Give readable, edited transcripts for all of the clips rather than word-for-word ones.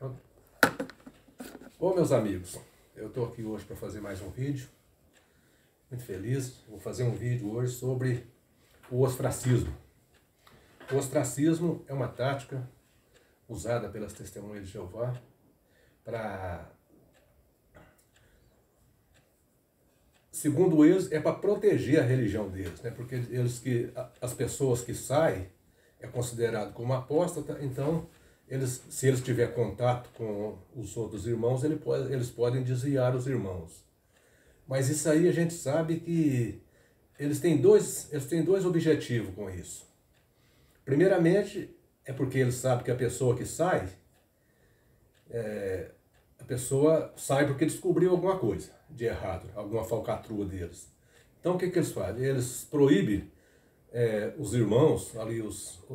Bom, meus amigos, eu estou aqui hoje para fazer mais um vídeo. Muito feliz. Vou fazer um vídeo hoje sobre o ostracismo. O ostracismo é uma tática usada pelas testemunhas de Jeová para, segundo eles, é para proteger a religião deles, né? Porque as pessoas que saem é considerado como apóstata, então se eles tiverem contato com os outros irmãos, eles podem desviar os irmãos. Mas isso aí a gente sabe que eles têm dois objetivos com isso. Primeiramente, é porque eles sabem que a pessoa que sai, a pessoa sai porque descobriu alguma coisa de errado, alguma falcatrua deles. Então o que eles fazem? Eles proíbem os irmãos, ali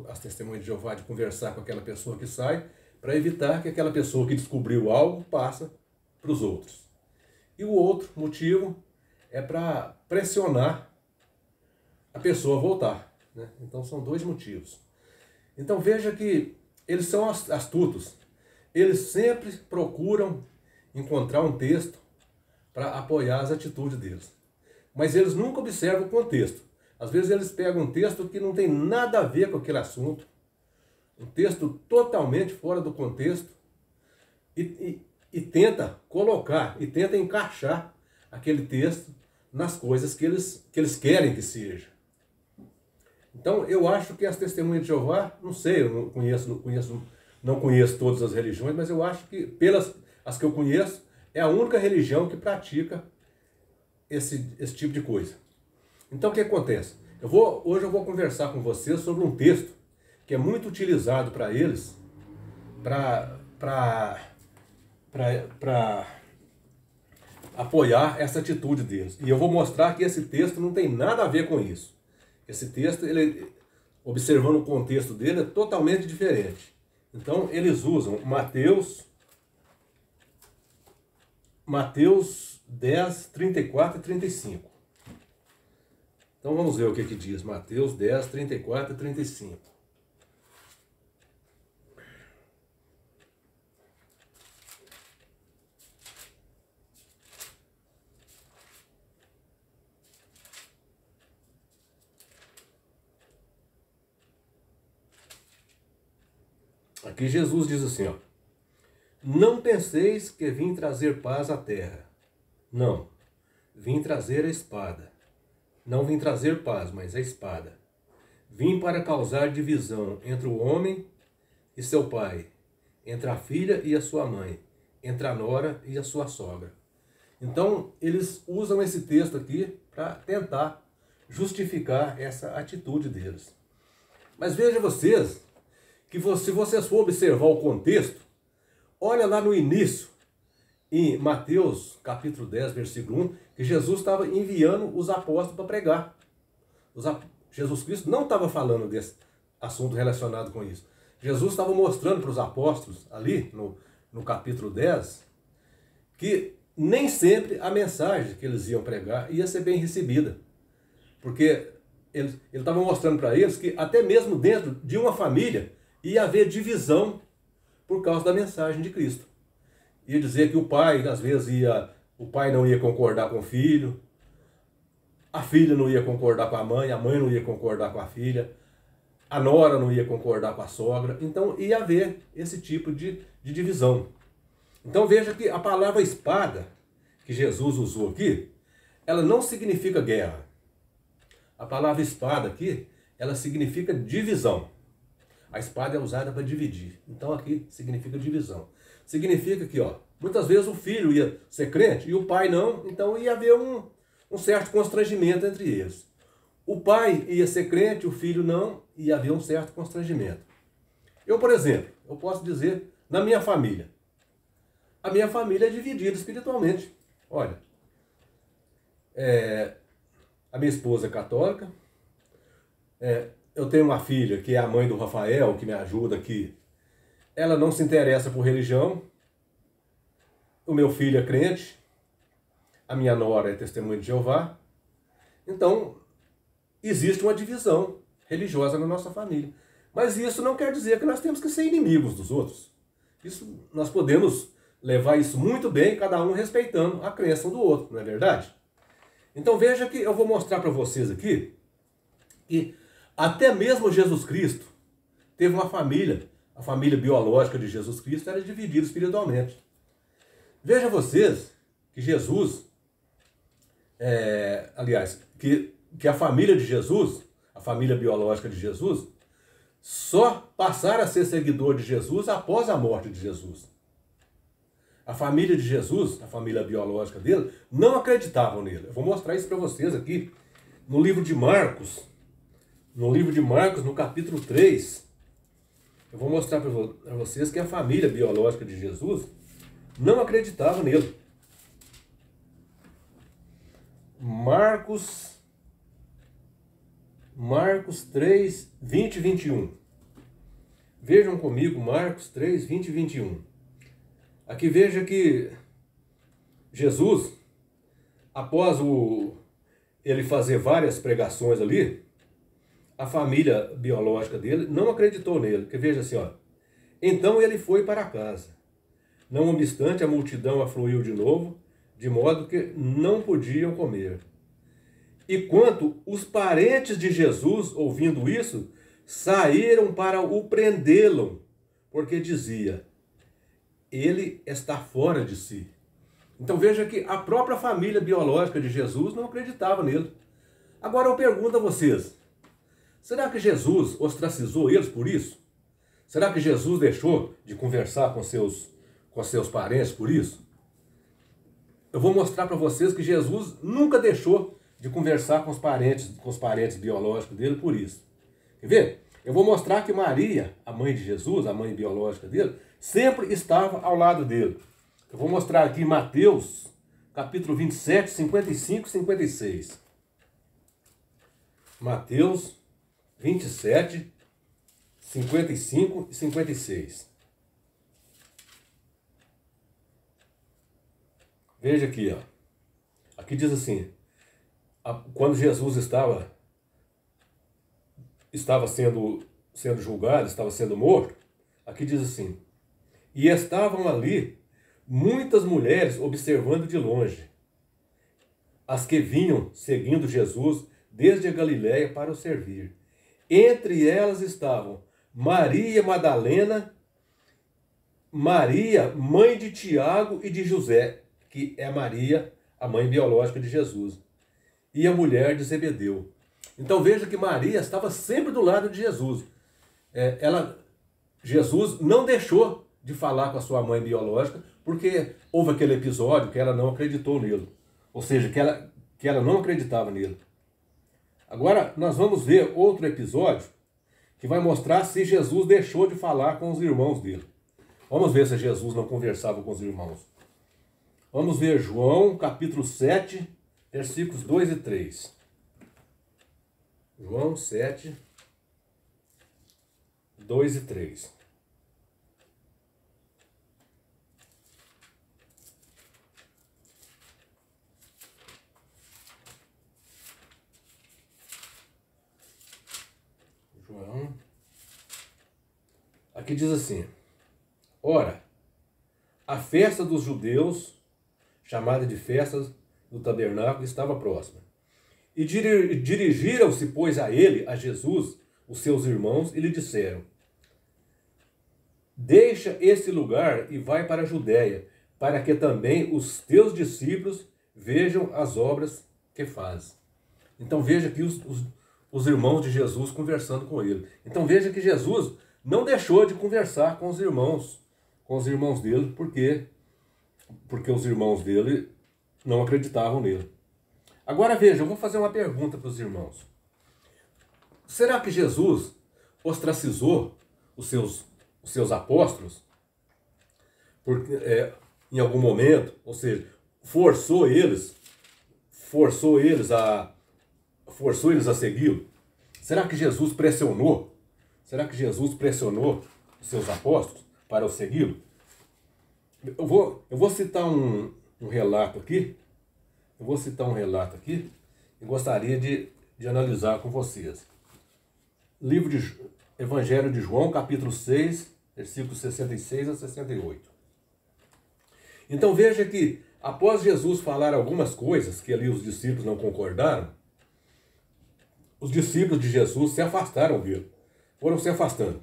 as testemunhas de Jeová, de conversar com aquela pessoa que sai, para evitar que aquela pessoa que descobriu algo passe para os outros. E o outro motivo é para pressionar a pessoa a voltar, né? Então são dois motivos. Então veja que eles são astutos. Eles sempre procuram encontrar um texto para apoiar as atitudes deles. Mas eles nunca observam o contexto. Às vezes eles pegam um texto que não tem nada a ver com aquele assunto, um texto totalmente fora do contexto, e tenta colocar, e tenta encaixar aquele texto nas coisas que eles querem que seja. Então eu acho que as testemunhas de Jeová, não sei, eu não conheço todas as religiões, mas eu acho que as que eu conheço, é a única religião que pratica esse tipo de coisa. Então o que acontece? Hoje eu vou conversar com vocês sobre um texto que é muito utilizado para eles, para apoiar essa atitude deles. E eu vou mostrar que esse texto não tem nada a ver com isso. Esse texto, observando o contexto dele, é totalmente diferente. Então eles usam Mateus 10, 34 e 35. Então vamos ver o que diz Mateus 10, 34 e 35. Aqui Jesus diz assim, ó: não penseis que vim trazer paz à terra. Não, vim trazer a espada. Não vim trazer paz, mas a espada. Vim para causar divisão entre o homem e seu pai, entre a filha e a sua mãe, entre a nora e a sua sogra. Então, eles usam esse texto aqui para tentar justificar essa atitude deles. Mas veja vocês, que se vocês for observar o contexto, olha lá no início, em Mateus capítulo 10, versículo 1, que Jesus estava enviando os apóstolos para pregar. Jesus Cristo não estava falando desse assunto relacionado com isso. Jesus estava mostrando para os apóstolos, ali no capítulo 10, que nem sempre a mensagem que eles iam pregar ia ser bem recebida. Porque ele estava mostrando para eles que até mesmo dentro de uma família ia haver divisão por causa da mensagem de Cristo. Ia dizer que o pai, às vezes, o pai não ia concordar com o filho, a filha não ia concordar com a mãe não ia concordar com a filha, a nora não ia concordar com a sogra. Então ia haver esse tipo de divisão. Então veja que a palavra espada, que Jesus usou aqui, ela não significa guerra. A palavra espada aqui, ela significa divisão. A espada é usada para dividir. Então aqui significa divisão. Significa que, muitas vezes o filho ia ser crente e o pai não, então ia haver um certo constrangimento entre eles. O pai ia ser crente, o filho não, ia haver um certo constrangimento. Eu, por exemplo, eu posso dizer, na minha família, a minha família é dividida espiritualmente. Olha, a minha esposa é católica, eu tenho uma filha que é a mãe do Rafael, que me ajuda aqui. Ela não se interessa por religião. O meu filho é crente. A minha nora é testemunha de Jeová. Então, existe uma divisão religiosa na nossa família. Mas isso não quer dizer que nós temos que ser inimigos dos outros. Isso, nós podemos levar isso muito bem, cada um respeitando a crença um do outro, não é verdade? Então veja que eu vou mostrar para vocês aqui que até mesmo Jesus Cristo teve uma família. A família biológica de Jesus Cristo era dividida espiritualmente. Veja vocês que Jesus, que a família de Jesus, a família biológica de Jesus, só passaram a ser seguidor de Jesus após a morte de Jesus. A família de Jesus, a família biológica dele, não acreditavam nele. Eu vou mostrar isso para vocês aqui no livro de Marcos. No livro de Marcos, no capítulo 3, eu vou mostrar para vocês que a família biológica de Jesus não acreditava nele. Marcos 3, 20 e 21. Vejam comigo Marcos 3, 20 e 21. Aqui veja que Jesus, após ele fazer várias pregações ali, a família biológica dele não acreditou nele. Porque veja assim, ó. Então ele foi para casa. Não obstante, a multidão afluiu de novo, de modo que não podiam comer. E quanto os parentes de Jesus, ouvindo isso, saíram para o prendê-lo, porque dizia, ele está fora de si. Então veja que a própria família biológica de Jesus não acreditava nele. Agora eu pergunto a vocês, será que Jesus ostracizou eles por isso? Será que Jesus deixou de conversar com seus parentes por isso? Eu vou mostrar para vocês que Jesus nunca deixou de conversar com os parentes biológicos dele por isso. Quer ver? Eu vou mostrar que Maria, a mãe de Jesus, a mãe biológica dele, sempre estava ao lado dele. Eu vou mostrar aqui Mateus, capítulo 27, 55 e 56. Mateus 27, 55 e 56. Veja aqui, ó. Aqui diz assim, quando Jesus estava sendo julgado, estava sendo morto, aqui diz assim, e estavam ali muitas mulheres observando de longe, as que vinham seguindo Jesus desde a Galiléia para o servir. Entre elas estavam Maria Madalena, Maria, mãe de Tiago e de José, que é Maria, a mãe biológica de Jesus, e a mulher de Zebedeu. Então veja que Maria estava sempre do lado de Jesus. Jesus não deixou de falar com a sua mãe biológica, porque houve aquele episódio que ela não acreditou nele. Ou seja, que ela não acreditava nele. Agora nós vamos ver outro episódio que vai mostrar se Jesus deixou de falar com os irmãos dele. Vamos ver se Jesus não conversava com os irmãos. Vamos ver João capítulo 7, versículos 2 e 3. João 7, 2 e 3. João. Aqui diz assim, ora, a festa dos judeus, chamada de festa do tabernáculo, estava próxima. E dirigiram-se, pois, a ele, a Jesus, os seus irmãos, e lhe disseram, deixa este lugar e vai para a Judéia, para que também os teus discípulos vejam as obras que faz. Então veja aqui os irmãos de Jesus conversando com ele. Então veja que Jesus não deixou de conversar com os irmãos dele, porque os irmãos dele não acreditavam nele. Agora veja, eu vou fazer uma pergunta para os irmãos. Será que Jesus ostracizou os seus apóstolos em algum momento? Ou seja, forçou eles a segui-lo? Será que Jesus pressionou? Será que Jesus pressionou os seus apóstolos para o segui-lo? Eu vou citar um relato aqui. Eu vou citar um relato aqui e gostaria de analisar com vocês. Livro de Evangelho de João, capítulo 6, versículos 66 a 68. Então veja que, após Jesus falar algumas coisas que ali os discípulos não concordaram, os discípulos de Jesus se afastaram dele, foram se afastando.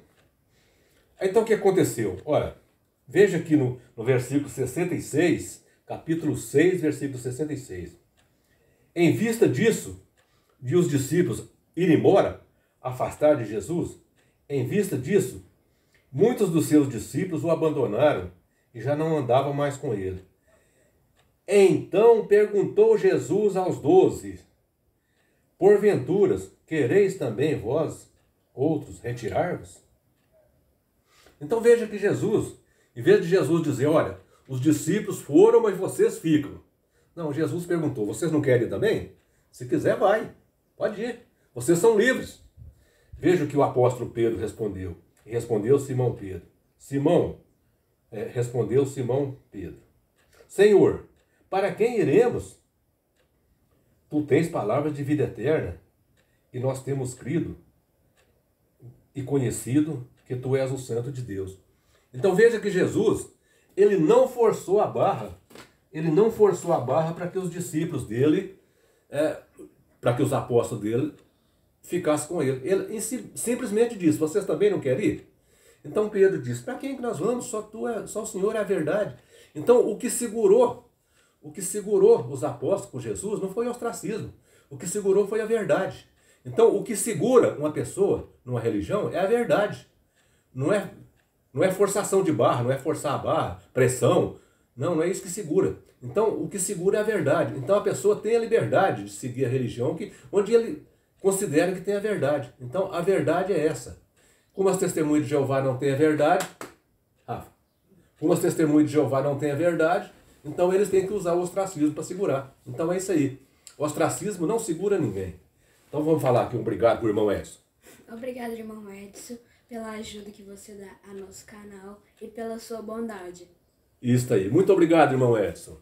Então o que aconteceu? Olha, veja aqui no versículo 66, capítulo 6, versículo 66. Em vista disso, de os discípulos irem embora, afastar de Jesus, em vista disso, muitos dos seus discípulos o abandonaram e já não andavam mais com ele. Então perguntou Jesus aos 12, porventura, quereis também vós, outros, retirar-vos? Então veja que Jesus, em vez de Jesus dizer, olha, os discípulos foram, mas vocês ficam. Não, Jesus perguntou, vocês não querem ir também? Se quiser, vai, pode ir, vocês são livres. Veja o que o apóstolo Pedro respondeu. E respondeu Simão Pedro. Respondeu Simão Pedro. Senhor, para quem iremos? Tu tens palavras de vida eterna, e nós temos crido e conhecido que tu és o Santo de Deus. Então veja que Jesus, ele não forçou a barra, para que os discípulos dele, para que os apóstolos dele ficassem com ele. Ele simplesmente disse, vocês também não querem ir? Então Pedro disse, para quem que nós vamos? Só o Senhor é a verdade. Então o que segurou os apóstolos com Jesus não foi o ostracismo. O que segurou foi a verdade. Então o que segura uma pessoa numa religião é a verdade. Não é forçação de barra, não é forçar a barra, pressão. Não é isso que segura. Então o que segura é a verdade. Então a pessoa tem a liberdade de seguir a religião onde ele considera que tem a verdade. Então a verdade é essa. Como as testemunhas de Jeová não têm a verdade, como as testemunhas de Jeová não têm a verdade, então eles têm que usar o ostracismo para segurar. Então é isso aí. O ostracismo não segura ninguém. Então vamos falar aqui, obrigado pro irmão Edson. Obrigado, irmão Edson, pela ajuda que você dá ao nosso canal e pela sua bondade. Isso aí. Muito obrigado, irmão Edson.